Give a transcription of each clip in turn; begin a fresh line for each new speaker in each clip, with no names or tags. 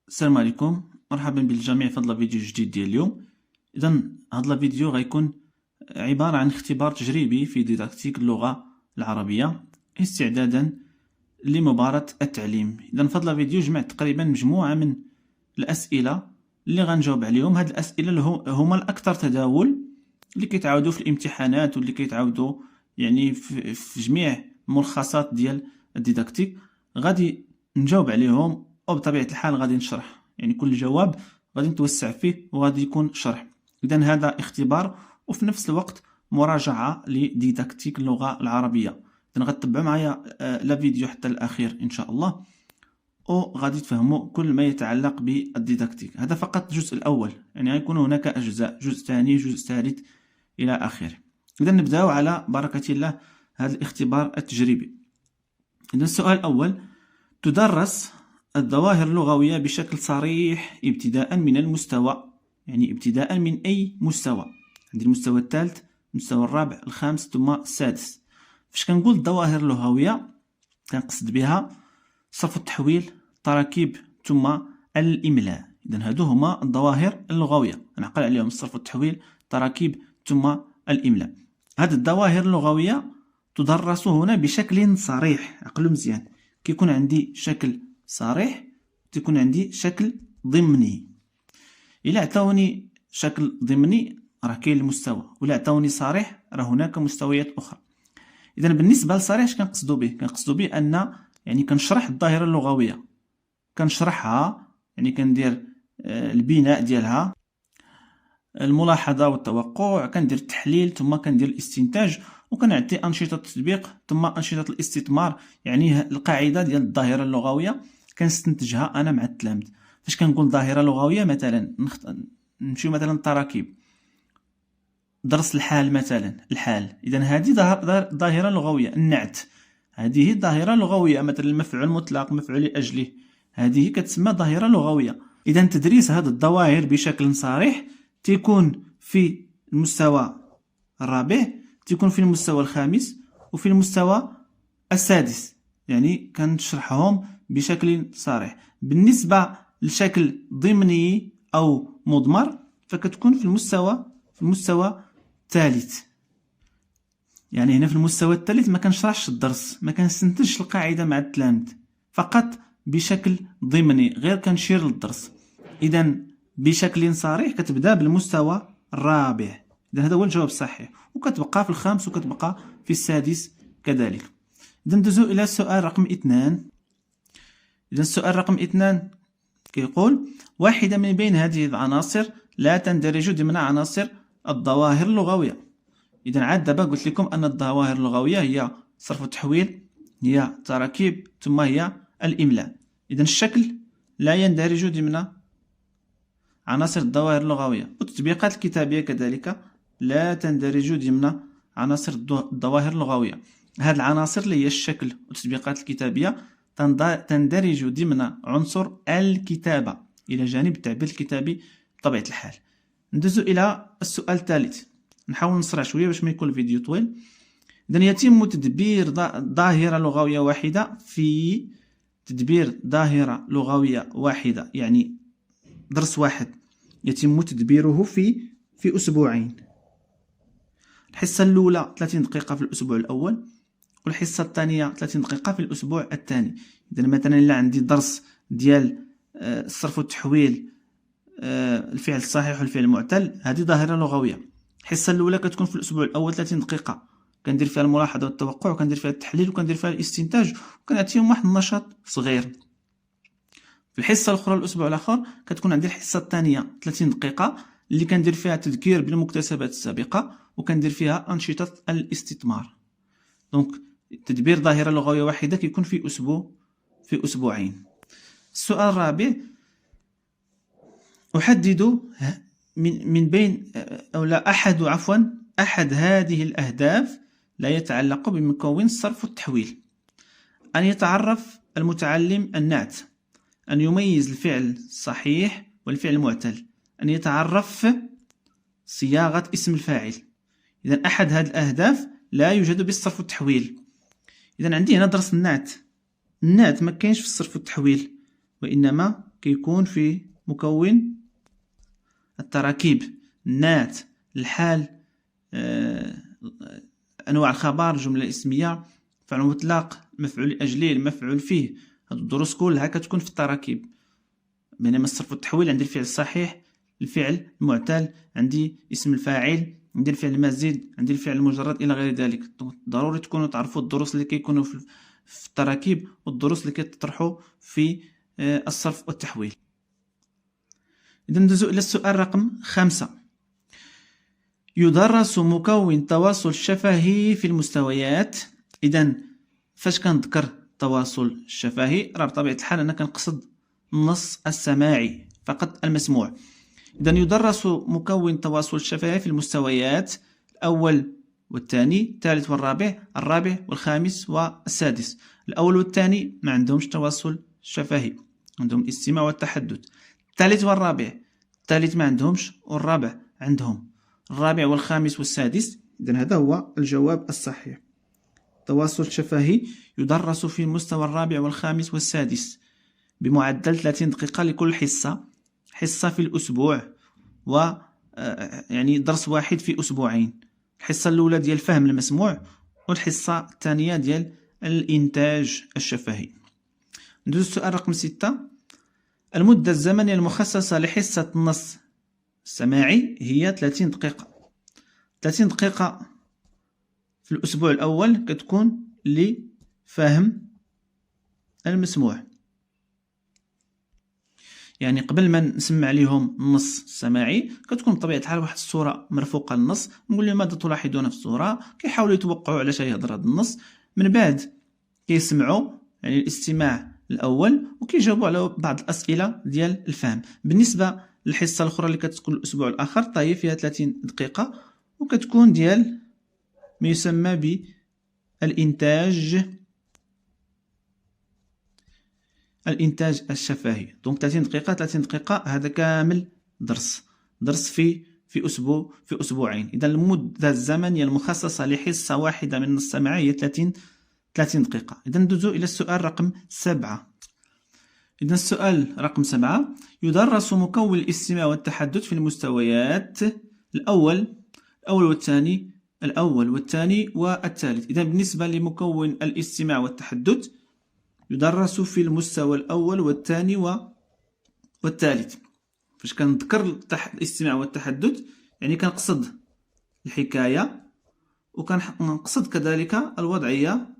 السلام عليكم، مرحبا بالجميع في هذا الفيديو الجديد ديال اليوم. اذا هذا الفيديو غيكون عباره عن اختبار تجريبي في ديداكتيك اللغه العربيه استعدادا لمباراه التعليم. اذا في هذا الفيديو جمعت تقريبا مجموعه من الاسئله اللي غنجاوب عليهم. هاد الاسئله اللي هما الاكثر تداول، اللي كيتعاودوا في الامتحانات واللي كيتعاودوا يعني في جميع الملخصات ديال الديداكتيك. غادي نجاوب عليهم، وبطبيعة الحال غادي نشرح، يعني كل جواب غادي نتوسع فيه وغادي يكون شرح. إذن هذا اختبار وفي نفس الوقت مراجعة لديداكتيك اللغة العربية. إذن غتتبعوا معايا لا فيديو حتى الأخير إن شاء الله، وغادي تفهموا كل ما يتعلق بالديداكتيك. هذا فقط الجزء الأول، يعني غيكون هناك أجزاء، جزء ثاني، جزء ثالث إلى آخره. إذن نبداو على بركة الله هذا الاختبار التجريبي. إذن السؤال الأول: تدرس الظواهر اللغوية بشكل صريح ابتداء من المستوى، يعني ابتداء من أي مستوى، عندي المستوى الثالث، المستوى الرابع، الخامس، ثم السادس. فاش كنقول الظواهر اللغوية كنقصد بها صرف التحويل، التراكيب، ثم الإملاء. إذن هادو هما الظواهر اللغوية، نعقل عليهم الصرف والتحويل، التراكيب، ثم الإملاء. هاد الظواهر اللغوية تدرس هنا بشكل صريح. عقلوا مزيان، كيكون عندي شكل صريح تيكون عندي شكل ضمني. إلا عطاوني شكل ضمني راه كاين المستوى، ولا عطاوني صريح راه هناك مستويات أخرى. إذا بالنسبة للصريح اش كنقصدو به؟ كنقصدو به أن يعني كنشرح الظاهرة اللغوية، كنشرحها، يعني كندير البناء ديالها، الملاحظة والتوقع، كندير التحليل، ثم كندير الاستنتاج، وكنعطي أنشطة التطبيق ثم أنشطة الاستثمار. يعني القاعدة ديال الظاهرة اللغوية كنستنتجها أنا مع التلامذ. فاش كنقول ظاهرة لغوية مثلا نمشيو مثلا التراكيب، درس الحال مثلا، الحال، إذا هذه ظاهرة لغوية. النعت هذه ظاهرة لغوية، مثلا المفعول مطلق، مفعول لأجله، هذه كتسمى ظاهرة لغوية. إذا تدريس هذه الظواهر بشكل صريح تيكون في المستوى الرابع، تيكون في المستوى الخامس، وفي المستوى السادس، يعني كنشرحهم بشكل صريح. بالنسبة لشكل ضمني أو مضمر فكتكون في المستوى الثالث. يعني هنا في المستوى الثالث ما كنشرحش الدرس، ما كنستنتجش القاعدة مع التلامذ، فقط بشكل ضمني، غير كنشير للدرس. إذا بشكل صريح كتبدا بالمستوى الرابع. إذا هذا هو الجواب الصحيح، وكتبقى في الخامس وكتبقى في السادس كذلك. إذا ندوزو إلى السؤال رقم 2. إذا السؤال رقم 2 كيقول: واحدة من بين هذه العناصر لا تندرج ضمن عناصر الظواهر اللغوية. إذا عاد دابا قلت لكم أن الظواهر اللغوية هي صرف التحويل، هي التراكيب، ثم هي الإملاء. إذا الشكل لا يندرج ضمن عناصر الظواهر اللغوية، والتطبيقات الكتابية كذلك لا تندرج ضمن عناصر الظواهر اللغوية. هذه العناصر اللي هي الشكل والتطبيقات الكتابية تندرج ضمن عنصر الكتابة إلى جانب التعبير الكتابي بطبيعة الحال. ندوزو إلى السؤال الثالث، نحاول نسرع شوية باش ما يكون الفيديو طويل. إذن يتم تدبير ظاهرة لغوية واحدة في تدبير ظاهرة لغوية واحدة، يعني درس واحد يتم تدبيره في أسبوعين. الحصة الأولى 30 دقيقة في الأسبوع الأول، والحصة الثانية 30 دقيقة في الأسبوع الثاني. إذا مثلا إلا عندي درس ديال الصرف والتحويل، الفعل الصحيح والفعل المعتل، هذه ظاهرة لغوية. الحصة الأولى كتكون في الأسبوع الأول 30 دقيقة، كندير فيها الملاحظة والتوقع، وكندير فيها التحليل، وكندير فيها الاستنتاج، وكنعطيهم واحد النشاط صغير. في الحصة الأخرى الأسبوع الآخر كتكون عندي الحصة الثانية 30 دقيقة اللي كندير فيها تذكير بالمكتسبات السابقة، وكندير فيها أنشطة الاستثمار. دونك تدبير ظاهرة لغوية واحدة كيكون في أسبوعين. السؤال الرابع: أحدد من بين أو لا أحد هذه الأهداف لا يتعلق بمكون الصرف والتحويل. أن يتعرف المتعلم النعت، أن يميز الفعل الصحيح والفعل المعتل، أن يتعرف صياغة اسم الفاعل. إذا أحد هذه الأهداف لا يوجد بالصرف والتحويل. إذا عندي هنا درس النعت ما كاينش في الصرف والتحويل، وإنما كيكون في مكون التراكيب: النات، الحال، أنواع الخبر، الجملة الاسمية، فعل مطلق، مفعول لأجله، المفعول فيه. هاد الدروس كلها كتكون في التراكيب. بينما الصرف والتحويل عندي الفعل الصحيح، الفعل المعتل، عندي اسم الفاعل، عندي الفعل المزيد، عندي الفعل المجرد إلى غير ذلك. ضروري تكونوا تعرفوا الدروس اللي كيكونوا في التراكيب والدروس اللي كتطرحوا في الصرف والتحويل. إذا ندوزو إلى السؤال رقم 5. يدرس مكون التواصل الشفهي في المستويات. إذا فاش كنذكر التواصل الشفهي راه بطبيعة الحال أنا كنقصد النص السماعي فقط المسموع. إذا يدرس مكون التواصل الشفهي في المستويات: الأول والثاني، الثالث والرابع، الرابع والخامس والسادس. الأول والثاني ما عندهمش تواصل شفهي، عندهم الاستماع والتحدث. الثالث والرابع، الثالث ما عندهمش والرابع عندهم. الرابع والخامس والسادس. إذا هذا هو الجواب الصحيح. التواصل الشفهي يدرس في المستوى الرابع والخامس والسادس بمعدل 30 دقيقة لكل حصة في الأسبوع، و يعني درس واحد في أسبوعين. الحصة الأولى ديال فهم المسموع، والحصة الثانية ديال الإنتاج الشفهي. ندوز السؤال رقم 6. المدة الزمنية المخصصة لحصة النص السماعي هي 30 دقيقة. 30 دقيقة في الأسبوع الأول كتكون لفهم المسموع، يعني قبل ما نسمع لهم النص السماعي كتكون بطبيعة الحال واحد الصورة مرفوقة للنص، نقول لهم ماذا تلاحظون في الصورة، كيحاولوا يتوقعوا على شيء يهضر هذا النص. من بعد كيسمعوا يعني الاستماع الأول وكيجاوبوا على بعض الأسئلة ديال الفهم. بالنسبة للحصة الأخرى اللي كتكون الأسبوع الآخر طيب فيها 30 دقيقة وكتكون ديال ما يسمى بالإنتاج الشفهي. دونك 30 دقيقة هذا كامل درس في أسبوعين. إذا المدة الزمنية المخصصة لحصة واحدة من السماعي هي 30 دقيقة. إذا ندوزو إلى السؤال رقم 7. إذا السؤال رقم 7: يدرس مكون الاستماع والتحدث في المستويات: الأول والثاني، الأول والثاني والثالث. إذا بالنسبة لمكون الاستماع والتحدث يدرس في المستوى الأول والثاني والثالث. فاش كنذكر الاستماع والتحدث يعني كنقصد الحكاية، وكنقصد كذلك الوضعية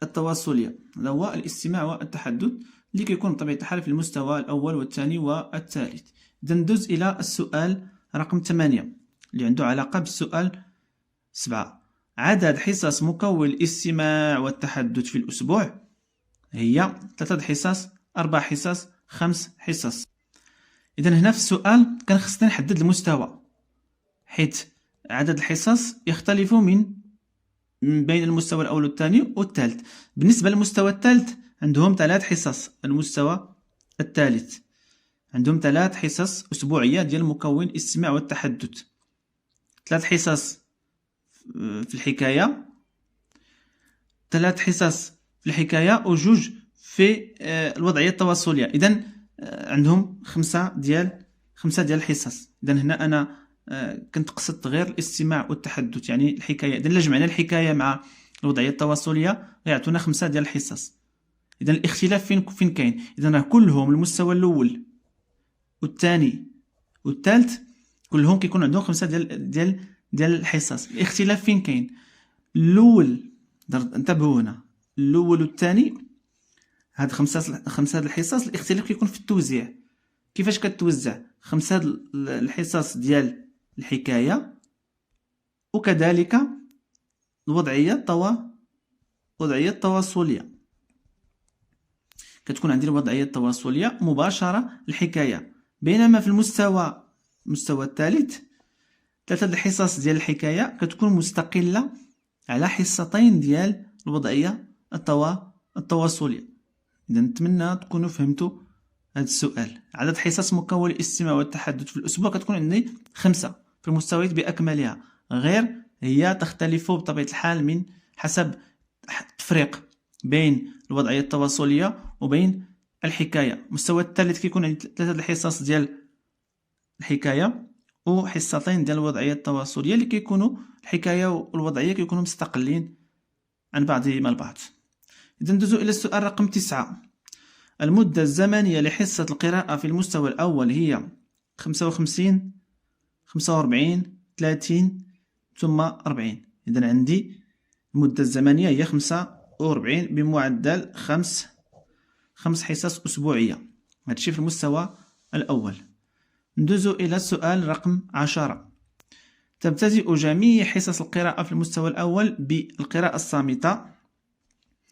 التواصلية. هذا هو الاستماع والتحدث اللي كيكون بطبيعة الحال في المستوى الأول والثاني والثالث. إذا ندوز إلى السؤال رقم 8 اللي عنده علاقة بالسؤال 7. عدد حصص مكون الاستماع والتحدث في الأسبوع هي 3 حصص، 4 حصص، 5 حصص. إذا هنا في السؤال كان خصنا نحدد المستوى، حيث عدد الحصص يختلف من بين المستوى الأول والثاني والثالث. بالنسبة للمستوى الثالث عندهم 3 حصص. المستوى الثالث عندهم 3 حصص أسبوعية ديال مكون الاستماع والتحدث: 3 حصص في الحكاية، 3 حصص في الحكاية وجوج في الوضعية التواصلية. إذن عندهم 5 ديال الحصص. إذن هنا أنا كنت قصدت غير الاستماع والتحدث يعني الحكاية. إذن إلا جمعنا الحكاية مع الوضعية التواصلية غيعطونا 5 ديال الحصص. إذن الاختلاف فين كاين؟ إذن راه كلهم المستوى الأول والثاني والثالث كلهم كيكون عندهم 5 ديال الحصص. الاختلاف فين كاين؟ الأول انتبهوا هنا، الأول والثاني هاد 5 الحصص الاختلاف كيكون في التوزيع. كيفاش كتوزع 5 الحصص ديال الحكاية وكذلك الوضعية التواصلية. كتكون عندي الوضعية التواصلية مباشرة الحكاية، بينما في المستوى الثالث 3 الحصص ديال الحكاية كتكون مستقلة على حصتين ديال الوضعية التواصلية. إذا نتمنى تكونوا فهمتوا هذا السؤال. عدد حصص مكون الاستماع والتحدث في الأسبوع كتكون عندي 5 في المستويات بأكملها، غير هي تختلف بطبيعة الحال من حسب تفريق بين الوضعية التواصلية وبين الحكاية. المستوى الثالث كيكون عندي 3 الحصص ديال الحكاية وحصتين ديال الوضعية التواصلية اللي كيكونوا الحكاية والوضعية كيكونوا مستقلين عن بعضهما البعض. إذا ندوزو إلى السؤال رقم 9. المدة الزمنية لحصة القراءة في المستوى الأول هي 55 45 30 ثم 40. إذا عندي المدة الزمنية هي 45 بمعدل 5 حصص أسبوعية. هادشي في المستوى الأول. ندوزو إلى السؤال رقم 10. تبتدئ جميع حصص القراءة في المستوى الأول بالقراءة الصامتة،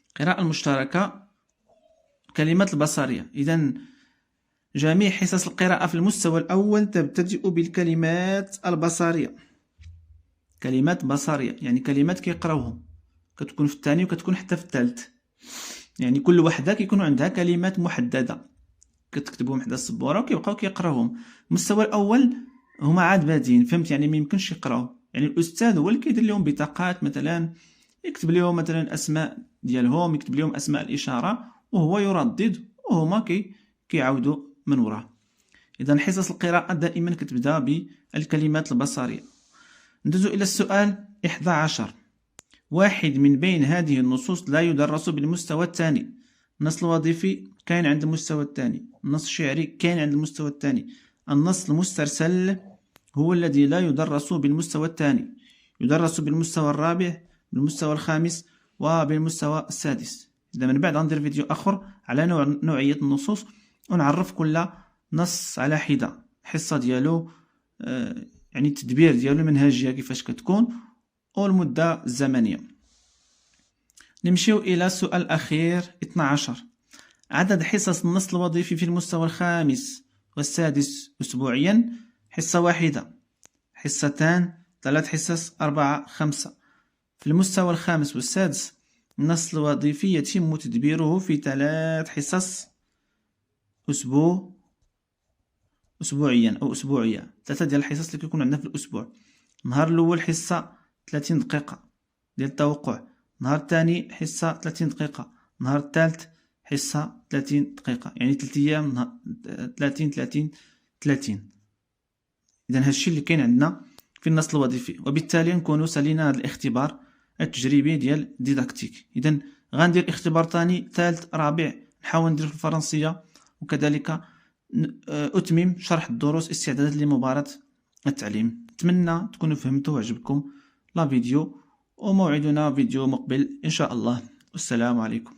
القراءة المشتركة، الكلمات البصرية. إذا جميع حصص القراءة في المستوى الأول تبتدئ بالكلمات البصرية. كلمات بصرية يعني كلمات كيقراوهم، كتكون في الثاني وكتكون حتى في الثالث. يعني كل وحدة كيكون عندها كلمات محددة كتكتبهم حدا السبورة وكيبقاو كيقراوهم. المستوى الأول هما عاد بادين، فهمت؟ يعني ميمكنش يقراو، يعني الأستاذ هو اللي كيدير لهم بطاقات مثلا، يكتب لهم مثلا الأسماء ديالهم، يكتب لهم أسماء الإشارة وهو يردد وهما كيعاودوا من وراه. إذا حصص القراءة دائما كتبدا بالكلمات البصرية. ندوزو إلى السؤال 11. واحد من بين هذه النصوص لا يدرس بالمستوى الثاني. النص الوظيفي كاين عند المستوى الثاني، النص الشعري كاين عند المستوى الثاني، النص المسترسل هو الذي لا يدرس بالمستوى الثاني، يدرس بالمستوى الرابع، بالمستوى الخامس وبالمستوى السادس. إذا من بعد غندير فيديو آخر على نوعية النصوص ونعرف كل نص على حدة، الحصة ديالو يعني التدبير ديالو، المنهجية كيفاش كتكون والمدة الزمنية. نمشيو إلى السؤال الأخير 12. عدد حصص النص الوظيفي في المستوى الخامس والسادس أسبوعيا: حصة واحدة، حصتان، 3 حصص، 4، 5. في المستوى الخامس والسادس النص الوظيفي يتم تدبيره في 3 حصص أسبوعيا أو أسبوعية. 3 ديال الحصص اللي كيكون عندنا في الأسبوع. النهار الأول حصة 30 دقيقة ديال التوقع، النهار الثاني حصة 30 دقيقة، النهار الثالث حصة 30 دقيقة، يعني 3 أيام 30 30 30. إذا هادشي اللي كاين عندنا في النص الوظيفي، وبالتالي نكونوا سالينا هذا الاختبار التجريبي ديال ديداكتيك. إذا غندير اختبار ثاني ثالث رابع نحاول ندير في الفرنسية، وكذلك أتمم شرح الدروس استعدادا لمباراة التعليم. أتمنى تكونوا فهمتوا وعجبكم لا فيديو، وموعدنا فيديو مقبل إن شاء الله. والسلام عليكم.